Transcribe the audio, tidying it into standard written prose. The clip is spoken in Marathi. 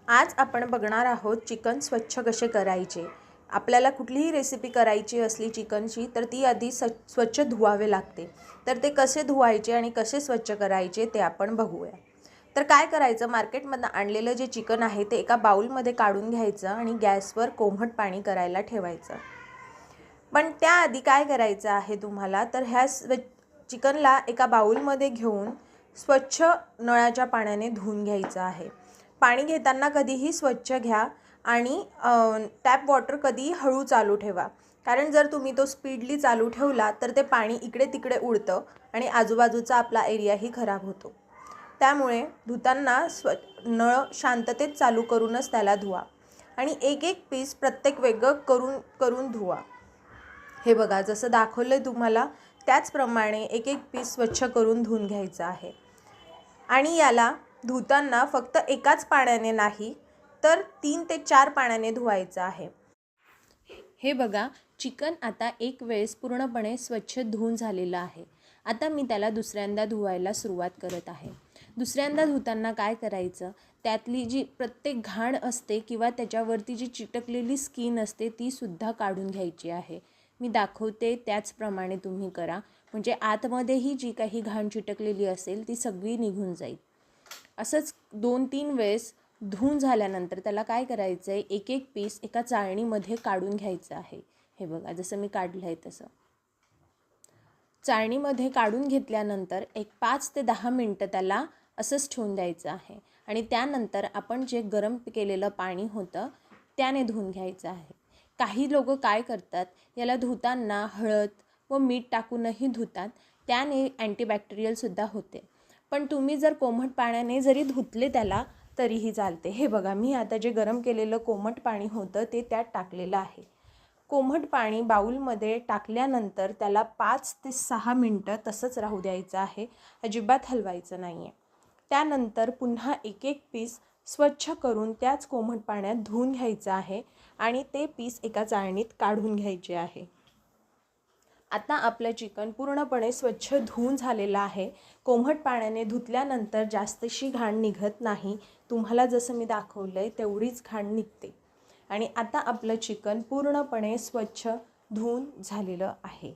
आज आपण बघणार आहोत चिकन स्वच्छ कसे करायचे। आपल्याला कुठलीही रेसिपी करायची असली चिकनची तर ती आधी स्वच्छ धुवावे लागते। तर ते कसे धुवायचे आणि कसे स्वच्छ करायचे ते आपण बघूया। तर काय करायचं, मार्केटमधून आणलेलं जे चिकन आहे ते एका बाउलमध्ये काढून घ्यायचं आणि गॅसवर कोमट पाणी करायला ठेवायचं। पण त्याआधी काय करायचं आहे तुम्हाला, तर ह्या चिकनला एका बाउलमध्ये घेऊन स्वच्छ नळाच्या पाण्याने धुवून घ्यायचं आहे। पाणी घेताना कधीही स्वच्छ घ्या आणि टॅप वॉटर कधीही हळू चालू ठेवा, कारण जर तुम्ही तो स्पीडली चालू ठेवला तर ते पाणी इकडे तिकडे उडतं आणि आजूबाजूचा आपला एरियाही खराब होतो। त्यामुळे धुताना नळ शांततेत चालू करूनच त्याला धुवा आणि एक एक पीस प्रत्येक वेगळं करून धुवा। हे बघा, जसं दाखवलंय तुम्हाला त्याचप्रमाणे एक एक पीस स्वच्छ करून धुवून घ्यायचं आहे। आणि याला धुताना फक्त एकाच पाण्याने नाही तर 3 ते 4 पाण्याने धुवायचं आहे। हे बघा, चिकन आता एक वेळेस पूर्णपणे स्वच्छ धुवून झालेलं आहे। आता मी त्याला दुसऱ्यांदा धुवायला सुरुवात करत आहे। दुसऱ्यांदा धुताना काय करायचं, त्यातली जी प्रत्येक घाण असते किंवा त्याच्यावरती जी चिटकलेली स्किन असते ती सुद्धा काढून घ्यायची आहे। मी दाखवते त्याचप्रमाणे तुम्ही करा, म्हणजे आतमध्येही जी काही घाण चिटकलेली असेल ती सगळी निघून जाईल। असंच 2-3 वेळेस धुवून झाल्यानंतर त्याला काय करायचं आहे, एक एक पीस एका चाळणीमध्ये काढून घ्यायचं आहे। हे बघा, जसं मी काढलं आहे तसं चाळणीमध्ये काढून घेतल्यानंतर एक 5 ते 10 मिनटं त्याला असंच ठेवून द्यायचं आहे आणि त्यानंतर आपण जे गरम केलेलं पाणी होतं त्याने धुवून घ्यायचं आहे। काही लोक काय करतात, याला धुताना हळद व मीठ टाकूनही धुतात, त्याने अँटीबॅक्टेरियलसुद्धा होते। पण तुम्ही जर कोमट पाण्याने जरी धुतले त्याला तरीही चालते। हे बघा, मी आता जे गरम केलेलं कोमट पाणी होतं ते त्यात टाकलेलं आहे। कोमट पाणी बाउलमध्ये टाकल्यानंतर त्याला 5 ते 6 मिनटं तसंच राहू द्यायचं आहे, अजिबात हलवायचं नाही आहे। त्यानंतर पुन्हा एक एक पीस स्वच्छ करून त्याच कोमट पाण्यात धुवून घ्यायचं आहे आणि ते पीस एका चाळणीत काढून घ्यायचे आहे। आता आपलं चिकन पूर्णपणे स्वच्छ धुवून झालेलं आहे। कोमट पाण्याने धुतल्यानंतर जास्तशी घाण निघत नाही, तुम्हाला जसं मी दाखवलं आहे तेवढीच घाण निघते। आणि आता आपलं चिकन पूर्णपणे स्वच्छ धुवून झालेलं आहे।